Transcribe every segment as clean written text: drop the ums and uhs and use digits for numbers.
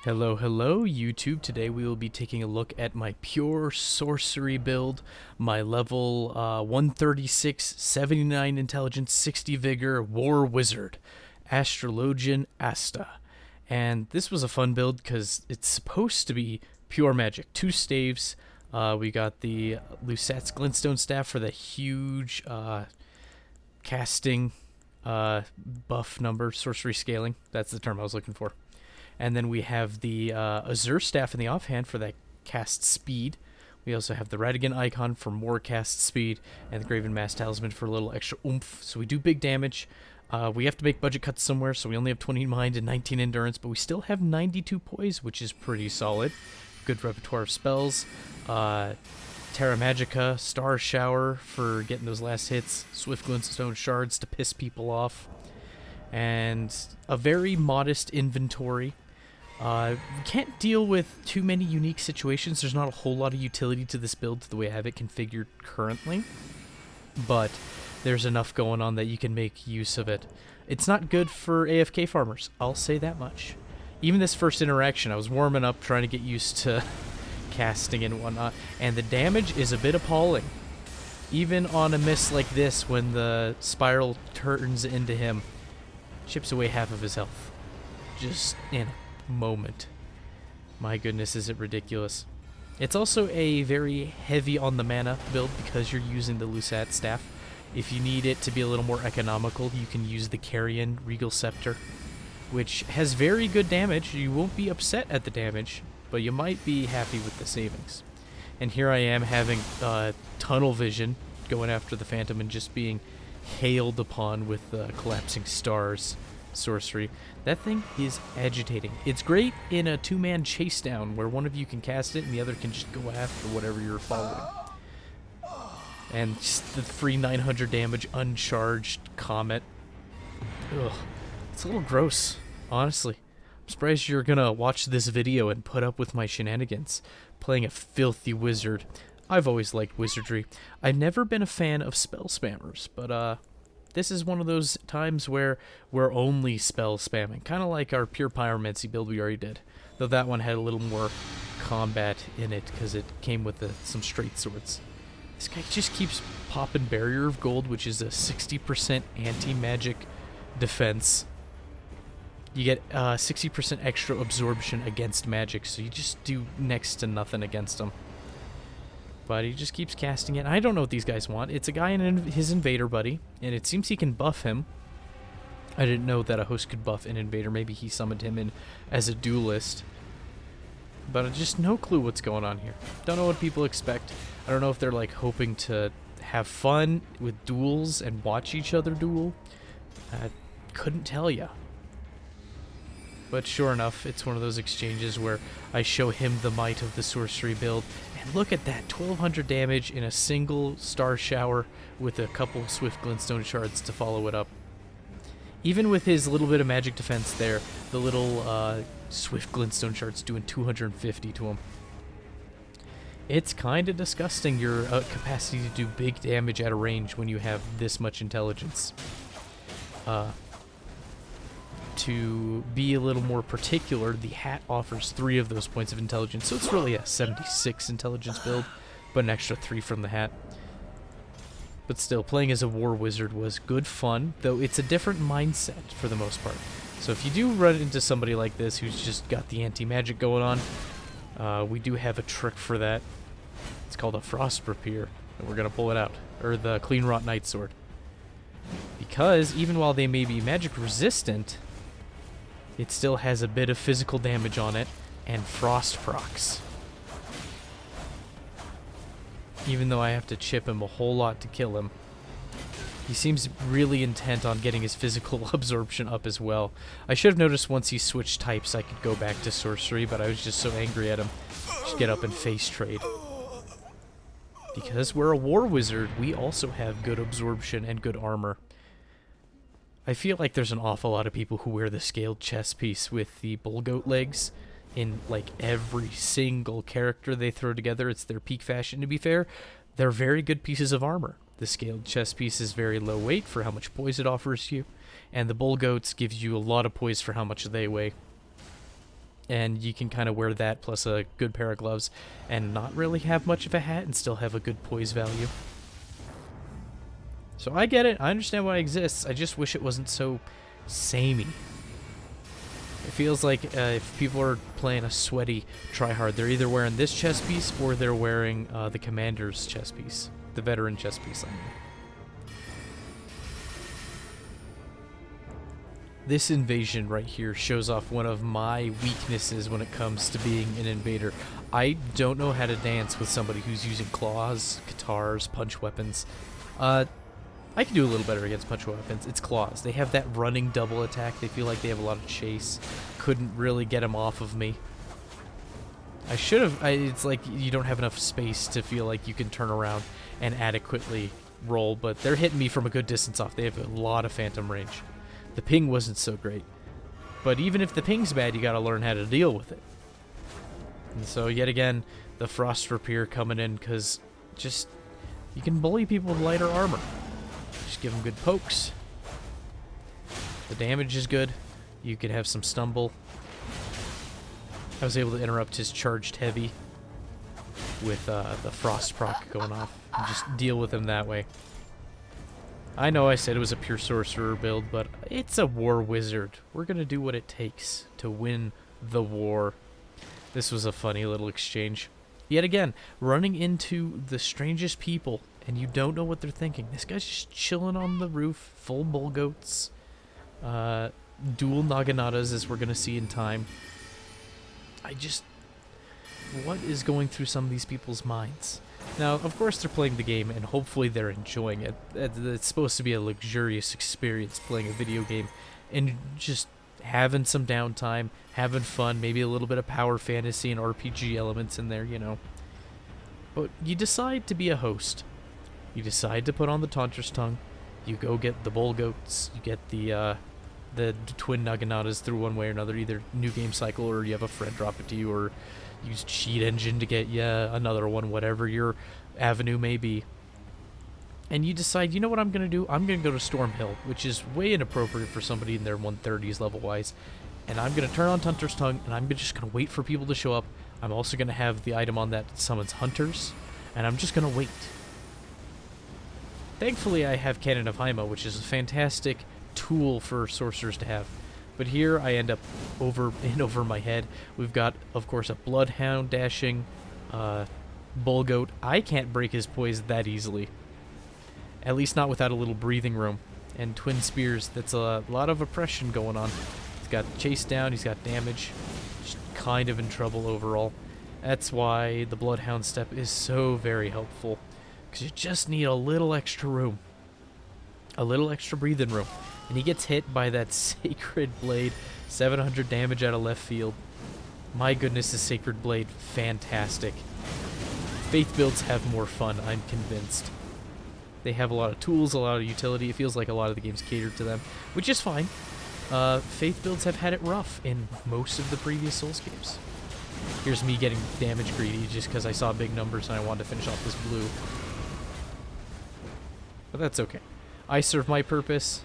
Hello, hello, YouTube. Today we will be taking a look at my pure sorcery build, my level 136, 79 intelligence, 60 vigor war wizard, Astrologian Asta. And this was a fun build because it's supposed to be pure magic. 2 staves. We got the Lusat's Glintstone staff for the huge casting buff number, sorcery scaling. That's the term I was looking for. And then we have the Azure Staff in the offhand for that cast speed. We also have the Radigan icon for more cast speed, and the Graven Mass Talisman for a little extra oomph. So we do big damage. We have to make budget cuts somewhere, so we only have 20 mind and 19 endurance, but we still have 92 poise, which is pretty solid. Good repertoire of spells. Terra Magica, Star Shower for getting those last hits. Swift Glintstone Shards to piss people off. And a very modest inventory. We can't deal with too many unique situations. There's not a whole lot of utility to this build the way I have it configured currently, but there's enough going on that you can make use of it. It's not good for AFK farmers, I'll say that much. Even this first interaction, I was warming up trying to get used to casting and whatnot, and the damage is a bit appalling. Even on a miss like this, when the spiral turns into him, chips away half of his health. Just in a moment. My goodness, is it ridiculous. It's also a very heavy on the mana build because you're using the Lusat staff. If you need it to be a little more economical, you can use the Carrion Regal Scepter, which has very good damage. You won't be upset at the damage, but you might be happy with the savings. And here I am having tunnel vision, going after the Phantom and just being hailed upon with collapsing stars sorcery. That thing is agitating. It's great in a 2-man chase down where one of you can cast it and the other can just go after whatever you're following. And just the free 900 damage uncharged comet. Ugh. It's a little gross, honestly. I'm surprised you're gonna watch this video and put up with my shenanigans. Playing a filthy wizard. I've always liked wizardry. I've never been a fan of spell spammers, but this is one of those times where we're only spell spamming, kind of like our pure pyromancy build we already did, though that one had a little more combat in it because it came with some straight swords. This guy just keeps popping Barrier of Gold, which is a 60% anti-magic defense. You get 60% extra absorption against magic, so you just do next to nothing against him. But he just keeps casting it. I don't know what these guys want. It's a guy and his invader buddy, and it seems he can buff him. I didn't know that a host could buff an invader. Maybe he summoned him in as a duelist. But I just no clue what's going on here. Don't know what people expect. I don't know if they're like hoping to have fun with duels and watch each other duel. I couldn't tell ya. But sure enough, it's one of those exchanges where I show him the might of the sorcery build. And look at that, 1200 damage in a single star shower with a couple swift glintstone shards to follow it up. Even with his little bit of magic defense there, the little swift glintstone shards doing 250 to him. It's kind of disgusting, your capacity to do big damage at a range when you have this much intelligence. To be a little more particular, the hat offers 3 of those points of intelligence, so it's really a 76 intelligence build, but an extra 3 from the hat. But still, playing as a war wizard was good fun, though it's a different mindset for the most part. So if you do run into somebody like this who's just got the anti-magic going on, we do have a trick for that. It's called a Frost Rapier, and we're going to pull it out, or the Clean Wrought Night Sword. Because even while they may be magic resistant, it still has a bit of physical damage on it, and frost procs. Even though I have to chip him a whole lot to kill him, he seems really intent on getting his physical absorption up as well. I should have noticed once he switched types I could go back to sorcery, but I was just so angry at him. Just get up and face trade. Because we're a war wizard, we also have good absorption and good armor. I feel like there's an awful lot of people who wear the scaled chest piece with the bull goat legs in like every single character they throw together. It's their peak fashion. To be fair, they're very good pieces of armor. The scaled chest piece is very low weight for how much poise it offers you, and the bull goats gives you a lot of poise for how much they weigh. And you can kind of wear that plus a good pair of gloves and not really have much of a hat and still have a good poise value. So I get it. I understand why it exists. I just wish it wasn't so samey. It feels like if people are playing a sweaty tryhard, they're either wearing this chest piece or they're wearing the commander's chest piece. The veteran chest piece, I mean. This invasion right here shows off one of my weaknesses when it comes to being an invader. I don't know how to dance with somebody who's using claws, guitars, punch weapons. I can do a little better against punch weapons. It's claws. They have that running double attack. They feel like they have a lot of chase. Couldn't really get them off of me. I should have. It's like you don't have enough space to feel like you can turn around and adequately roll, but they're hitting me from a good distance off. They have a lot of phantom range. The ping wasn't so great. But even if the ping's bad, you gotta learn how to deal with it. And so yet again, the Frost Rapier coming in, because just, you can bully people with lighter armor. Just give them good pokes. The damage is good. You could have some stumble. I was able to interrupt his charged heavy with the frost proc going off and just deal with him that way. I know I said it was a pure sorcerer build, but it's a war wizard. We're going to do what it takes to win the war. This was a funny little exchange. Yet again, running into the strangest people, and you don't know what they're thinking. This guy's just chilling on the roof, full bull goats, dual Naganatas, as we're going to see in time. What is going through some of these people's minds? Now, of course, they're playing the game, and hopefully they're enjoying it. It's supposed to be a luxurious experience playing a video game, and just having some downtime, having fun, maybe a little bit of power fantasy and RPG elements in there, you know. But you decide to be a host. You decide to put on the Taunter's Tongue. You go get the bull goats. You get the twin Naganatas through one way or another, either new game cycle or you have a friend drop it to you, or use cheat engine to get another one, whatever your avenue may be. And you decide, you know what I'm going to do? I'm going to go to Storm Hill, which is way inappropriate for somebody in their 130s level-wise. And I'm going to turn on Hunter's Tongue, and I'm just going to wait for people to show up. I'm also going to have the item on that summons hunters, and I'm just going to wait. Thankfully, I have Cannon of Haima, which is a fantastic tool for sorcerers to have. But here I end up over my head. We've got, of course, a Bloodhound dashing bull goat. I can't break his poise that easily. At least not without a little breathing room. And twin spears, that's a lot of oppression going on. He's got chase down, he's got damage. Just kind of in trouble overall. That's why the Bloodhound step is so very helpful. Because you just need a little extra room. A little extra breathing room. And he gets hit by that Sacred Blade, 700 damage out of left field. My goodness, is Sacred Blade fantastic. Faith builds have more fun, I'm convinced. They have a lot of tools, a lot of utility. It feels like a lot of the games catered to them, which is fine. Faith builds have had it rough in most of the previous Souls games. Here's me getting damage greedy just because I saw big numbers and I wanted to finish off this blue. But that's okay. I serve my purpose.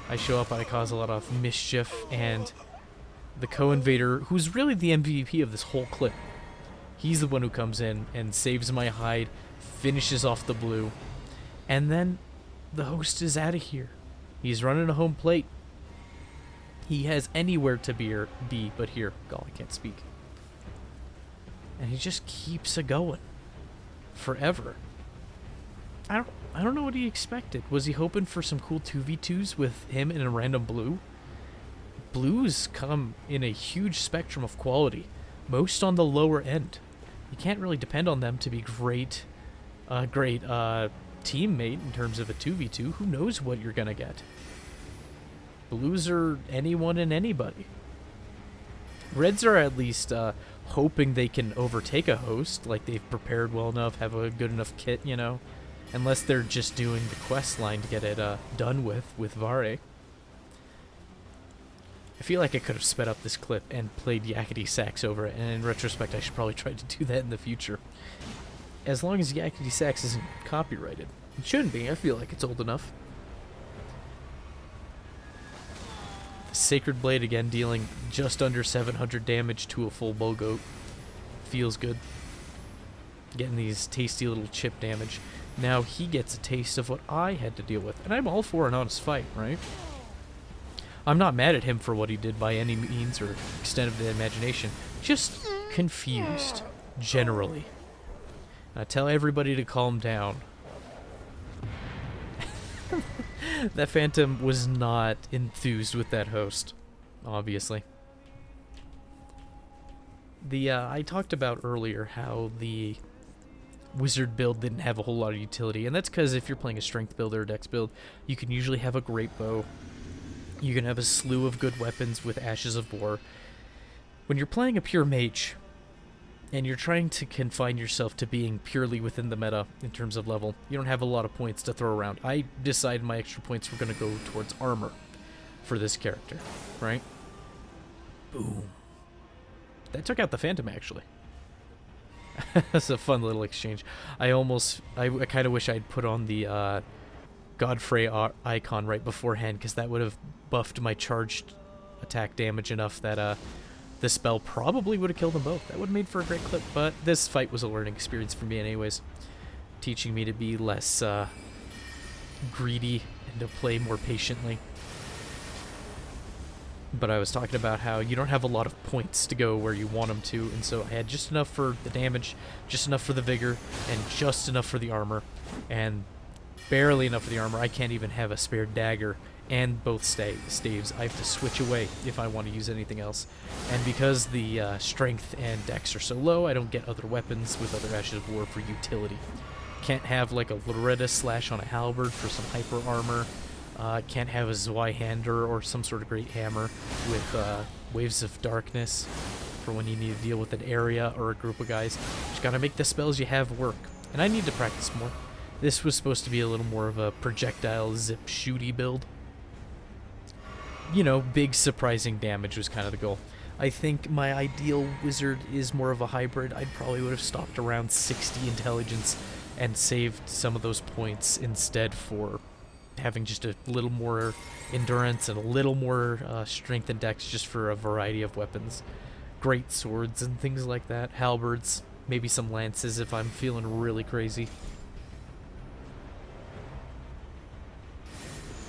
I show up, I cause a lot of mischief, and the co-invader, who's really the MVP of this whole clip, he's the one who comes in and saves my hide, finishes off the blue, and then the host is out of here. He's running a home plate. He has anywhere to be but here. God, I can't speak. And he just keeps a going. Forever. I don't know what he expected. Was he hoping for some cool 2v2s with him in a random blue? Blues come in a huge spectrum of quality, most on the lower end. You can't really depend on them to be great teammate in terms of a 2v2. Who knows what you're gonna get? Blues are anyone and anybody. Reds are at least hoping they can overtake a host, like they've prepared well enough, have a good enough kit, you know. Unless they're just doing the quest line to get it done with Vare. I feel like I could have sped up this clip and played Yakety Sax over it, and in retrospect I should probably try to do that in the future. As long as Yakety Sax isn't copyrighted. It shouldn't be, I feel like it's old enough. The Sacred Blade again, dealing just under 700 damage to a full bow goat. Feels good. Getting these tasty little chip damage. Now he gets a taste of what I had to deal with. And I'm all for an honest fight, right? I'm not mad at him for what he did by any means or extent of the imagination. Just confused, generally. I tell everybody to calm down. That Phantom was not enthused with that host, obviously. I talked about earlier how the wizard build didn't have a whole lot of utility, and that's because if you're playing a strength build or a dex build, you can usually have a great bow. You can have a slew of good weapons with Ashes of War. When you're playing a pure mage, and you're trying to confine yourself to being purely within the meta in terms of level, you don't have a lot of points to throw around. I decided my extra points were going to go towards armor for this character, right? Boom. That took out the Phantom, actually. That's a fun little exchange. I kind of wish I'd put on the Godfrey icon right beforehand, because that would have buffed my charged attack damage enough that the spell probably would have killed them both. That would have made for a great clip, but this fight was a learning experience for me anyways, teaching me to be less greedy and to play more patiently. But I was talking about how you don't have a lot of points to go where you want them to, and so I had just enough for the damage, just enough for the vigor, and just enough for the armor, and barely enough for the armor. I can't even have a spare dagger and both staves. I have to switch away if I want to use anything else. And because the strength and dex are so low, I don't get other weapons with other Ashes of War for utility. Can't have like a Loretta slash on a halberd for some hyper armor. Can't have a Zweihander or some sort of great hammer with Waves of Darkness for when you need to deal with an area or a group of guys. Just gotta make the spells you have work. And I need to practice more. This was supposed to be a little more of a projectile zip shooty build. You know, big surprising damage was kind of the goal. I think my ideal wizard is more of a hybrid. I probably would have stopped around 60 intelligence and saved some of those points instead for having just a little more endurance and a little more strength and dex just for a variety of weapons. Great swords and things like that. Halberds, maybe some lances if I'm feeling really crazy.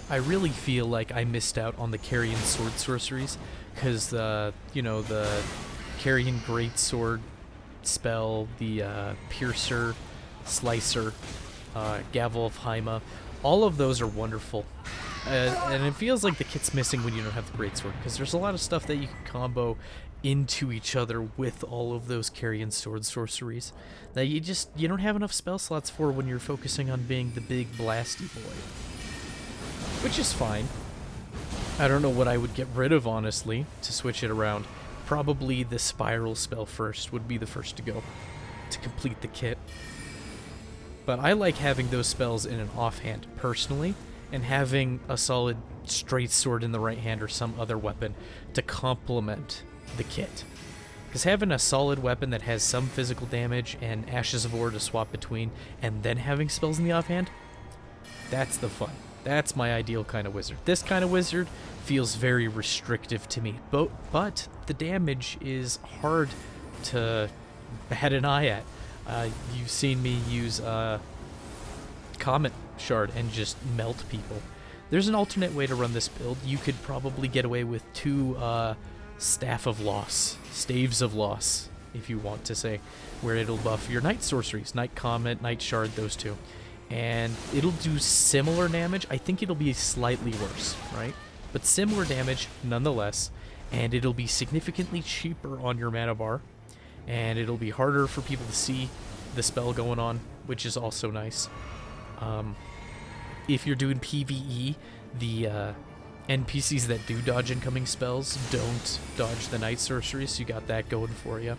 I really feel like I missed out on the Carrion sword sorceries, because the Carrion greatsword spell, the Piercer, Slicer, Gavel of Haima, all of those are wonderful. And it feels like the kit's missing when you don't have the greatsword, because there's a lot of stuff that you can combo into each other with all of those Carrion sword sorceries that you don't have enough spell slots for when you're focusing on being the big blasty boy. Which is fine. I don't know what I would get rid of, honestly, to switch it around. Probably the Spiral spell first would be the first to go, to complete the kit. But I like having those spells in an offhand, personally, and having a solid straight sword in the right hand or some other weapon to complement the kit. Because having a solid weapon that has some physical damage and Ashes of War to swap between, and then having spells in the offhand, that's the fun. That's my ideal kind of wizard. This kind of wizard feels very restrictive to me, but the damage is hard to bat an eye at. You've seen me use Comet Shard and just melt people. There's an alternate way to run this build. You could probably get away with 2 Staves of Loss, if you want to say, where it'll buff your Night Sorceries, Night Comet, Night Shard, those 2. And it'll do similar damage. I think it'll be slightly worse, right? But similar damage nonetheless, and it'll be significantly cheaper on your mana bar, and it'll be harder for people to see the spell going on, which is also nice. If you're doing PvE, the NPCs that do dodge incoming spells don't dodge the Night Sorcery, so you got that going for you.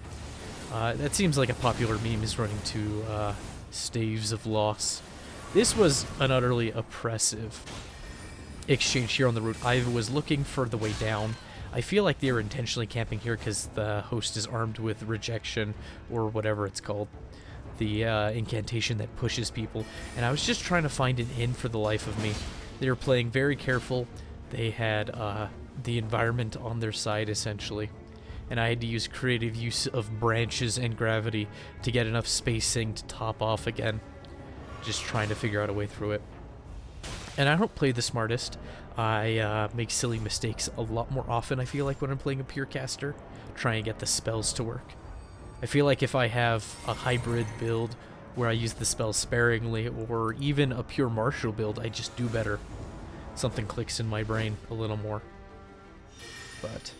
That seems like a popular meme is running to Staves of Loss. This was an utterly oppressive exchange here on the route. I was looking for the way down. I feel like they were intentionally camping here because the host is armed with Rejection, or whatever it's called. The incantation that pushes people. And I was just trying to find an inn for the life of me. They were playing very careful. They had the environment on their side, essentially. And I had to use creative use of branches and gravity to get enough spacing to top off again. Just trying to figure out a way through it. And I don't play the smartest. I make silly mistakes a lot more often, I feel like, when I'm playing a pure caster, trying to get the spells to work. I feel like if I have a hybrid build where I use the spells sparingly, or even a pure martial build, I just do better. Something clicks in my brain a little more. But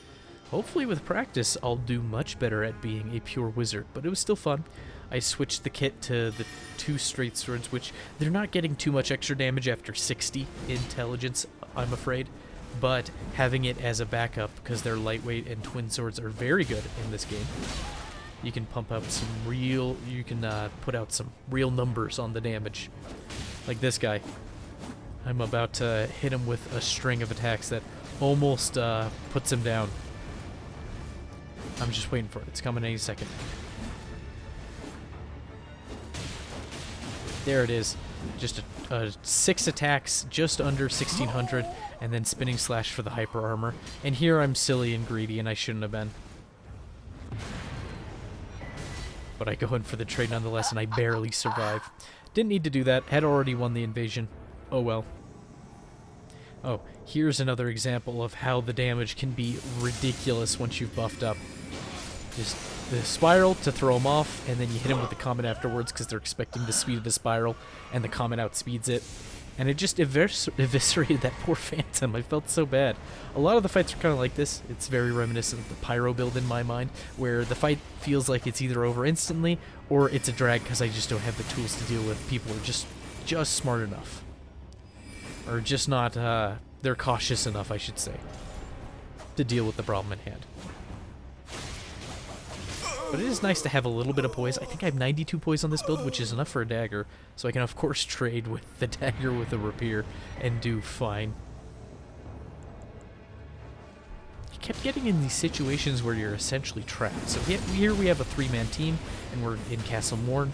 hopefully with practice, I'll do much better at being a pure wizard, but it was still fun. I switched the kit to the 2 straight swords, which they're not getting too much extra damage after 60 intelligence, I'm afraid. But having it as a backup, because they're lightweight and twin swords are very good in this game. You can pump out some real, you can put out some real numbers on the damage. Like this guy. I'm about to hit him with a string of attacks that almost puts him down. I'm just waiting for it. It's coming any second. There it is. Just 6 attacks, just under 1600, and then spinning slash for the hyper armor. And here I'm silly and greedy, and I shouldn't have been. But I go in for the trade nonetheless, and I barely survive. Didn't need to do that. Had already won the invasion. Oh well. Oh, here's another example of how the damage can be ridiculous once you've buffed up. Just the spiral to throw them off, and then you hit them with the comet afterwards because they're expecting the speed of the spiral, and the comet outspeeds it. And it just eviscerated that poor phantom. I felt so bad. A lot of the fights are kind of like this. It's very reminiscent of the pyro build in my mind, where the fight feels like it's either over instantly, or it's a drag because I just don't have the tools to deal with. People are just smart enough. Or just not, they're cautious enough, I should say, to deal with the problem at hand. But it is nice to have a little bit of poise. I think I have 92 poise on this build, which is enough for a dagger, so I can of course trade with the dagger with a rapier and do fine. You kept getting in these situations where you're essentially trapped. So here we have a 3-man team, and we're in Castle Morn.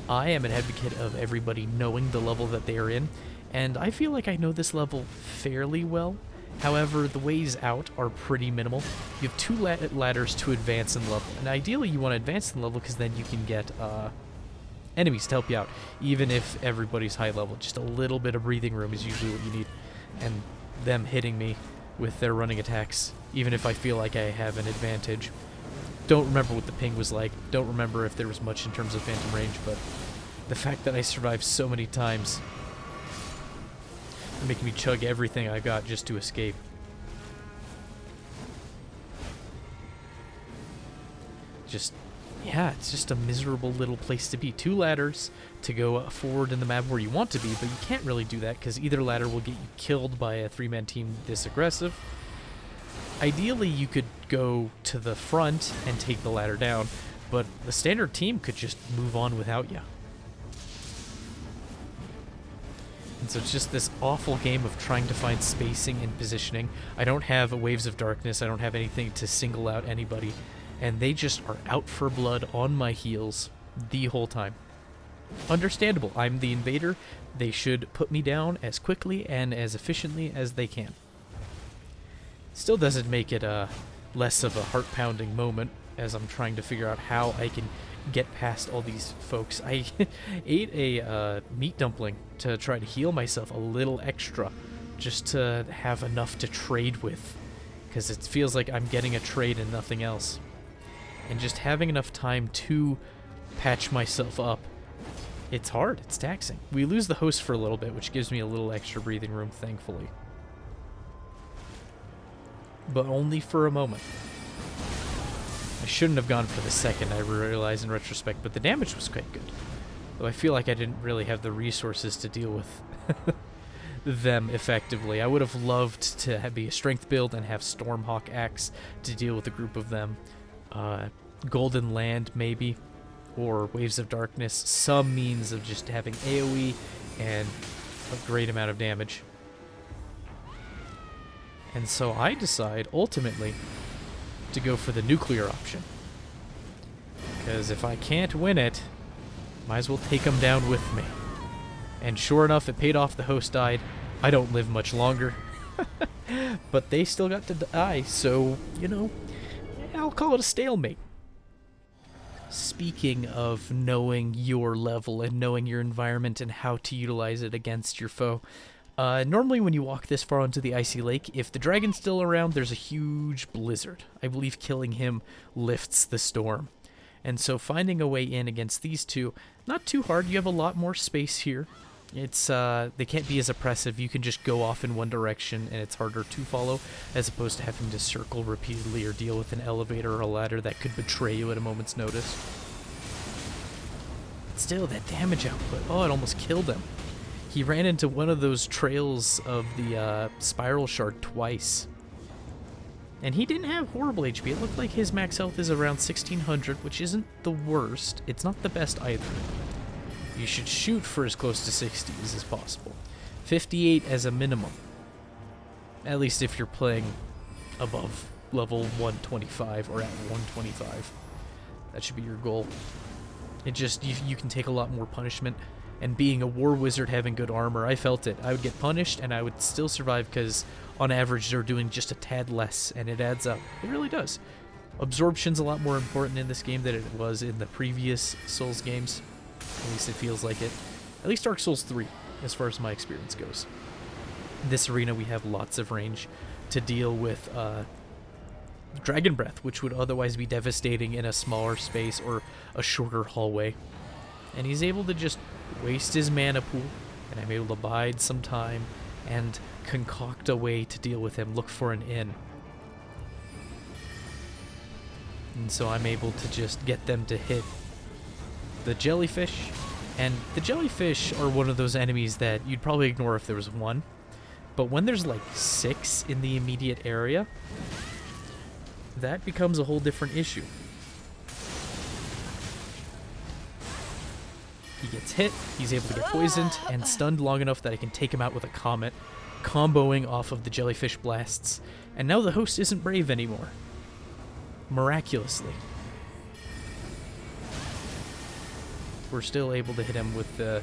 I am an advocate of everybody knowing the level that they are in, and I feel like I know this level fairly well. However, the ways out are pretty minimal. You have 2 ladders to advance in level, and ideally you want to advance in level because then you can get enemies to help you out, even if everybody's high level. Just a little bit of breathing room is usually what you need, and them hitting me with their running attacks, even if I feel like I have an advantage. Don't remember what the ping was like, don't remember if there was much in terms of phantom range, but the fact that I survived so many times, making me chug everything I got just to escape. Yeah, it's just a miserable little place to be. 2 ladders to go forward in the map where you want to be, but you can't really do that because either ladder will get you killed by a 3-man team this aggressive. Ideally, you could go to the front and take the ladder down, but the standard team could just move on without you. And so it's just this awful game of trying to find spacing and positioning. I don't have waves of darkness. I don't have anything to single out anybody. And they just are out for blood on my heels the whole time. Understandable. I'm the invader. They should put me down as quickly and as efficiently as they can. Still doesn't make it less of a heart-pounding moment as I'm trying to figure out how I can get past all these folks. I ate a meat dumpling to try to heal myself a little extra, just to have enough to trade with, because it feels like I'm getting a trade and nothing else. And just having enough time to patch myself up, it's hard, it's taxing. We lose the host for a little bit, which gives me a little extra breathing room, thankfully. But only for a moment. I shouldn't have gone for the second, I realize in retrospect, but the damage was quite good. Though I feel like I didn't really have the resources to deal with them effectively. I would have loved to be a strength build and have Stormhawk Axe to deal with a group of them. Golden Land, maybe, or Waves of Darkness, some means of just having AoE and a great amount of damage. And so I decide, ultimately, to go for the nuclear option. Because if I can't win it, might as well take them down with me. And sure enough, it paid off. The host died. I don't live much longer. But they still got to die, so, you know, I'll call it a stalemate. Speaking of knowing your level and knowing your environment and how to utilize it against your foe, normally when you walk this far onto the icy lake, if the dragon's still around, there's a huge blizzard. I believe killing him lifts the storm. And so finding a way in against these two, not too hard. You have a lot more space here. It's they can't be as oppressive. You can just go off in one direction and it's harder to follow, as opposed to having to circle repeatedly or deal with an elevator or a ladder that could betray you at a moment's notice. Still, that damage output, oh, it almost killed him. He ran into one of those trails of the spiral shard twice. And he didn't have horrible HP. It looked like his max health is around 1600, which isn't the worst. It's not the best either. You should shoot for as close to 60s as possible. 58 as a minimum. At least if you're playing above level 125 or at 125. That should be your goal. It just, you can take a lot more punishment. And being a war wizard having good armor, I felt it. I would get punished and I would still survive because on average they're doing just a tad less and it adds up. It really does. Absorption's a lot more important in this game than it was in the previous Souls games. At least it feels like it. At least Dark Souls 3, as far as my experience goes. In this arena we have lots of range to deal with Dragon Breath, which would otherwise be devastating in a smaller space or a shorter hallway. And he's able to just waste his mana pool, and I'm able to bide some time and concoct a way to deal with him, look for an inn. And so I'm able to just get them to hit the jellyfish, and the jellyfish are one of those enemies that you'd probably ignore if there was one, but when there's like 6 in the immediate area, that becomes a whole different issue. He gets hit, he's able to get poisoned, and stunned long enough that I can take him out with a comet, comboing off of the jellyfish blasts, and now the host isn't brave anymore. Miraculously. We're still able to hit him with the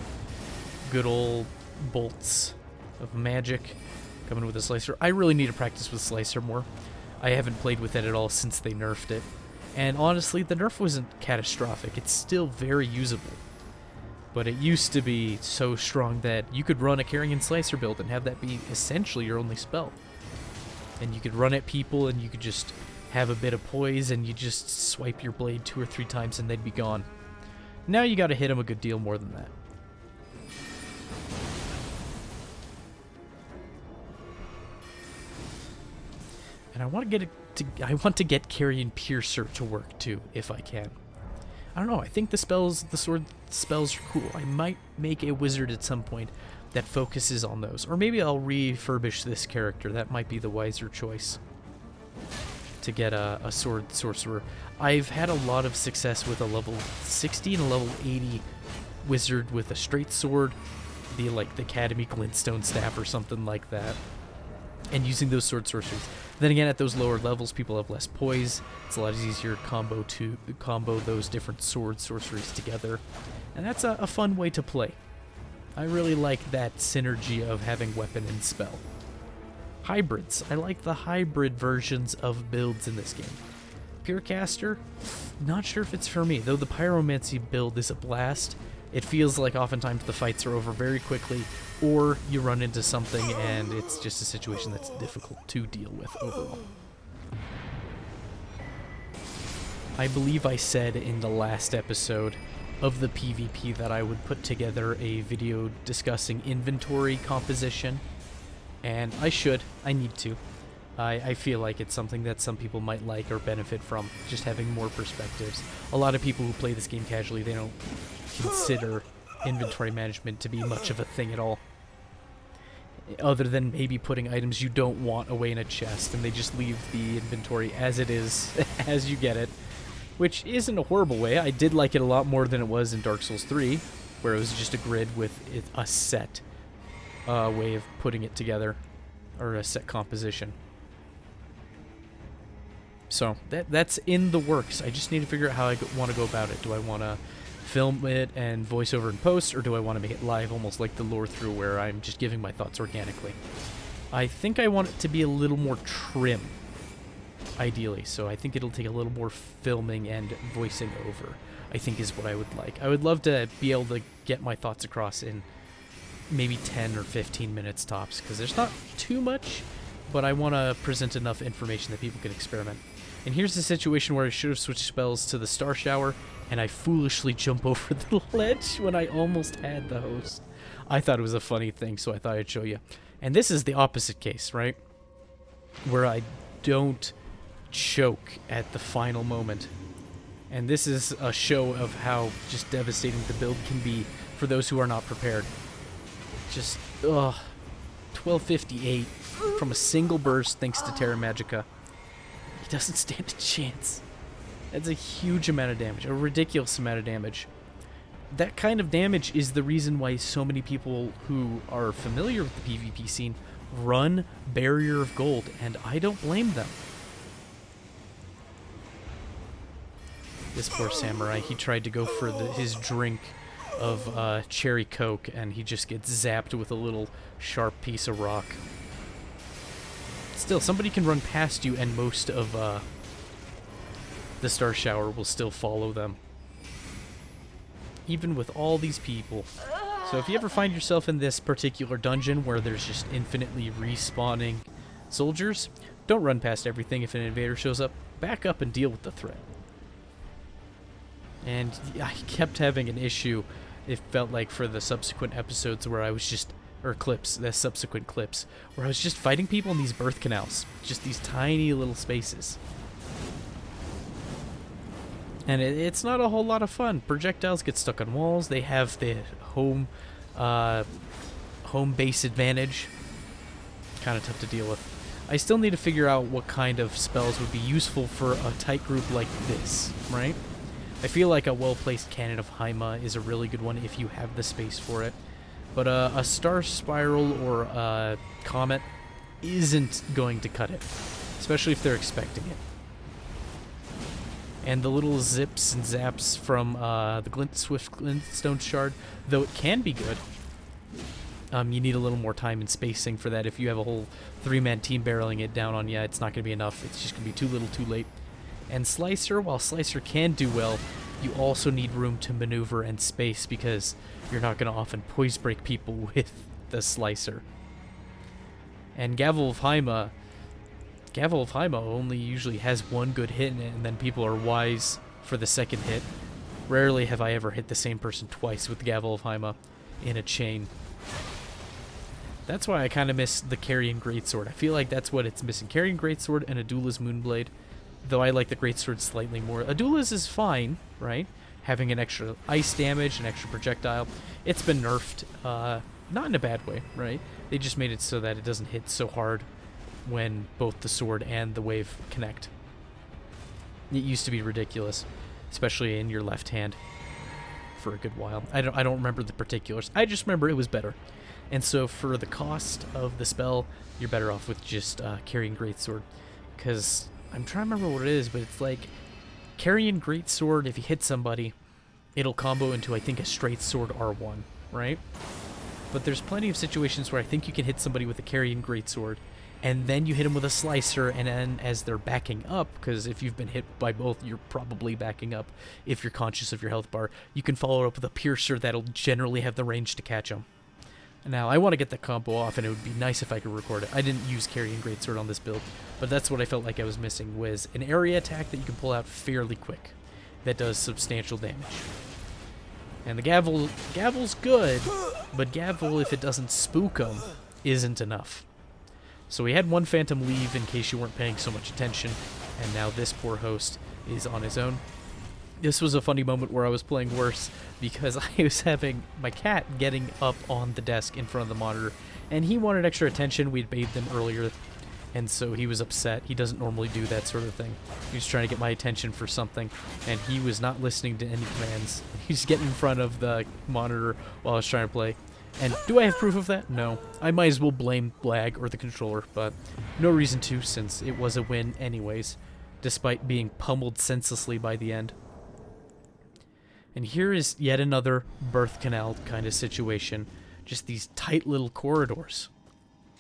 good old bolts of magic, coming with a slicer. I really need to practice with slicer more. I haven't played with it at all since they nerfed it. And honestly, the nerf wasn't catastrophic. It's still very usable. But it used to be so strong that you could run a Carrion Slicer build and have that be essentially your only spell. And you could run at people and you could just have a bit of poise and you just swipe your blade 2 or 3 times and they'd be gone. Now you gotta hit them a good deal more than that. And I want to get Carrion Piercer to work too, if I can. I don't know, I think the sword spells are cool. I might make a wizard at some point that focuses on those. Or maybe I'll refurbish this character. That might be the wiser choice. To get a sword sorcerer. I've had a lot of success with a level 60 and a level 80 wizard with a straight sword, the Academy Glintstone staff or something like that, and using those sword sorceries. Then again, at those lower levels, people have less poise. It's a lot easier to combo those different sword sorceries together, and that's a fun way to play. I really like that synergy of having weapon and spell. Hybrids. I like the hybrid versions of builds in this game. Purecaster, not sure if it's for me, though the pyromancy build is a blast. It feels like oftentimes the fights are over very quickly, or you run into something and it's just a situation that's difficult to deal with overall. I believe I said in the last episode of the PvP that I would put together a video discussing inventory composition. And I need to. I feel like it's something that some people might like or benefit from, just having more perspectives. A lot of people who play this game casually, they don't consider inventory management to be much of a thing at all. Other than maybe putting items you don't want away in a chest, and they just leave the inventory as it is, as you get it. Which isn't a horrible way. I did like it a lot more than it was in Dark Souls 3, where it was just a grid with a set way of putting it together, or a set composition. So that's in the works. I just need to figure out how I want to go about it. Do I want to film it and voice over in post, or do I want to make it live, almost like the lore through, where I'm just giving my thoughts organically? I think I want it to be a little more trim, ideally. So I think it'll take a little more filming and voicing over, I think is what I would like. I would love to be able to get my thoughts across in maybe 10 or 15 minutes tops, because there's not too much, but I want to present enough information that people can experiment. And here's the situation where I should have switched spells to the Star Shower, and I foolishly jump over the ledge when I almost had the host. I thought it was a funny thing, so I thought I'd show you. And this is the opposite case, right? Where I don't choke at the final moment. And this is a show of how just devastating the build can be for those who are not prepared. Just, 1258 from a single burst thanks to Terra Magica. He doesn't stand a chance. That's a huge amount of damage, a ridiculous amount of damage. That kind of damage is the reason why so many people who are familiar with the PvP scene run Barrier of Gold, and I don't blame them. This poor samurai, he tried to go for his drink of cherry coke, and he just gets zapped with a little sharp piece of rock. Still, somebody can run past you, and most of the Star Shower will still follow them, even with all these people. So if you ever find yourself in this particular dungeon where there's just infinitely respawning soldiers, don't run past everything. If an invader shows up, back up and deal with the threat. And I kept having an issue, it felt like, for the subsequent episodes where I was just, or clips, the subsequent clips, where I was just fighting people in these birth canals. Just these tiny little spaces. And it's not a whole lot of fun. Projectiles get stuck on walls. They have the home base advantage. Kind of tough to deal with. I still need to figure out what kind of spells would be useful for a tight group like this, right? I feel like a well-placed Cannon of Haima is a really good one if you have the space for it. But a Star Spiral or a Comet isn't going to cut it, especially if they're expecting it. And the little zips and zaps from the Swift Glintstone Shard, though it can be good, you need a little more time and spacing for that. If you have a whole 3-man team barreling it down on you, it's not going to be enough. It's just going to be too little too late. And Slicer, while Slicer can do well, you also need room to maneuver and space, because you're not going to often poise break people with the Slicer. And Gavel of Haima only usually has one good hit in it, and then people are wise for the second hit. Rarely have I ever hit the same person twice with Gavel of Haima in a chain. That's why I kind of miss the Carrion Greatsword. I feel like that's what it's missing. Carrion Greatsword and Adula's Moonblade. Though I like the Greatsword slightly more. Adula's is fine, right? Having an extra ice damage, an extra projectile. It's been nerfed, not in a bad way, right? They just made it so that it doesn't hit so hard when both the sword and the wave connect. It used to be ridiculous, especially in your left hand for a good while. I don't remember the particulars. I just remember it was better. And so for the cost of the spell, you're better off with just Carrying Greatsword, because I'm trying to remember what it is, but it's like Carrying Greatsword, if you hit somebody, it'll combo into, I think, a straight sword R1, right? But there's plenty of situations where I think you can hit somebody with a Carrying Greatsword, and then you hit them with a Slicer, and then as they're backing up, because if you've been hit by both, you're probably backing up if you're conscious of your health bar, you can follow it up with a Piercer that'll generally have the range to catch them. Now, I want to get that combo off, and it would be nice if I could record it. I didn't use Carrying Greatsword on this build, but that's what I felt like I was missing, was an area attack that you can pull out fairly quick that does substantial damage. And the Gavel's good, but Gavel, if it doesn't spook them, isn't enough. So we had one Phantom leave in case you weren't paying so much attention, and now this poor host is on his own. This was a funny moment where I was playing worse because I was having my cat getting up on the desk in front of the monitor, and he wanted extra attention. We'd bathed him earlier, and so he was upset. He doesn't normally do that sort of thing. He was trying to get my attention for something, and he was not listening to any commands. He's getting in front of the monitor while I was trying to play. And do I have proof of that? No. I might as well blame lag or the controller, but no reason to, since it was a win anyways, despite being pummeled senselessly by the end. And here is yet another birth canal kind of situation. Just these tight little corridors.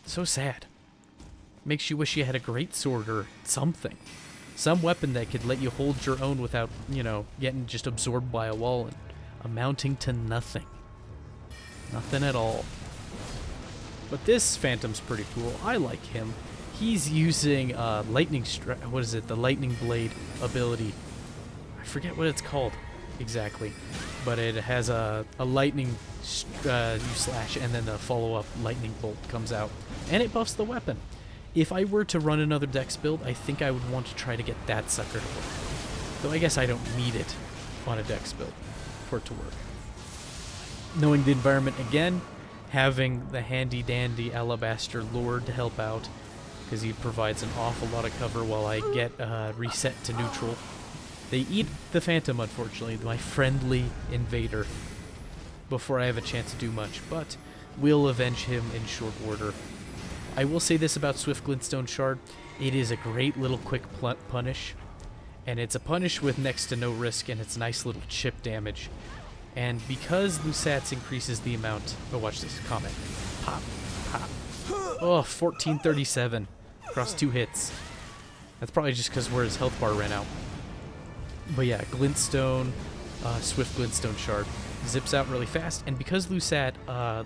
So sad. Makes you wish you had a greatsword or something. Some weapon that could let you hold your own without, you know, getting just absorbed by a wall and amounting to nothing. Nothing at all. But this Phantom's pretty cool. I like him. He's using what is it? The lightning blade ability. I forget what it's called exactly, but it has a lightning you slash and then a follow-up lightning bolt comes out, and it buffs the weapon. If I were to run another dex build, I think I would want to try to get that sucker to work. Though I guess I don't need it on a dex build for it to work. Knowing the environment again, having the handy-dandy Alabaster Lord to help out, because he provides an awful lot of cover while I get reset to neutral. They eat the Phantom, unfortunately, my friendly invader, before I have a chance to do much, but we'll avenge him in short order. I will say this about Swift Glintstone Shard. It is a great little quick punish, and it's a punish with next to no risk, and it's nice little chip damage. And because Lusat's increases the amount... Oh, watch this. Comment. Pop. Pop. Oh, 1437 across 2 hits. That's probably just because where his health bar ran out. But yeah, Glintstone, Swift Glintstone Shard zips out really fast, and because Lusat,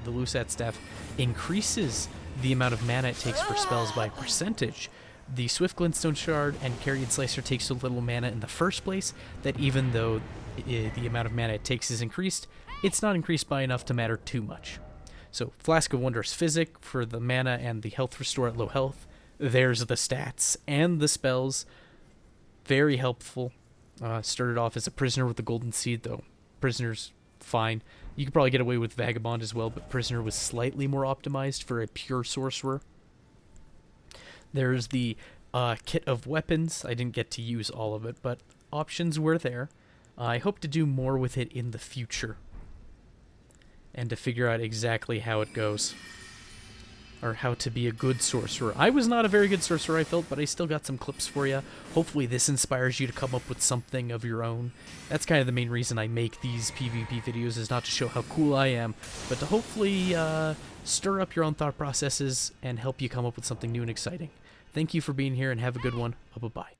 the Lusat staff increases the amount of mana it takes for spells by percentage, the Swift Glintstone Shard and Carrion Slicer takes so little mana in the first place that even though the amount of mana it takes is increased, it's not increased by enough to matter too much. So Flask of Wondrous Physic for the mana and the health restore at low health. There's the stats and the spells. Very helpful. Started off as a Prisoner with the Golden Seed, though. Prisoner's fine. You could probably get away with Vagabond as well, but Prisoner was slightly more optimized for a pure sorcerer. There's the kit of weapons. I didn't get to use all of it, but options were there. I hope to do more with it in the future and to figure out exactly how it goes, or how to be a good sorcerer. I was not a very good sorcerer, I felt, but I still got some clips for you. Hopefully this inspires you to come up with something of your own. That's kind of the main reason I make these PvP videos, is not to show how cool I am, but to hopefully stir up your own thought processes and help you come up with something new and exciting. Thank you for being here, and have a good one. Bye-bye.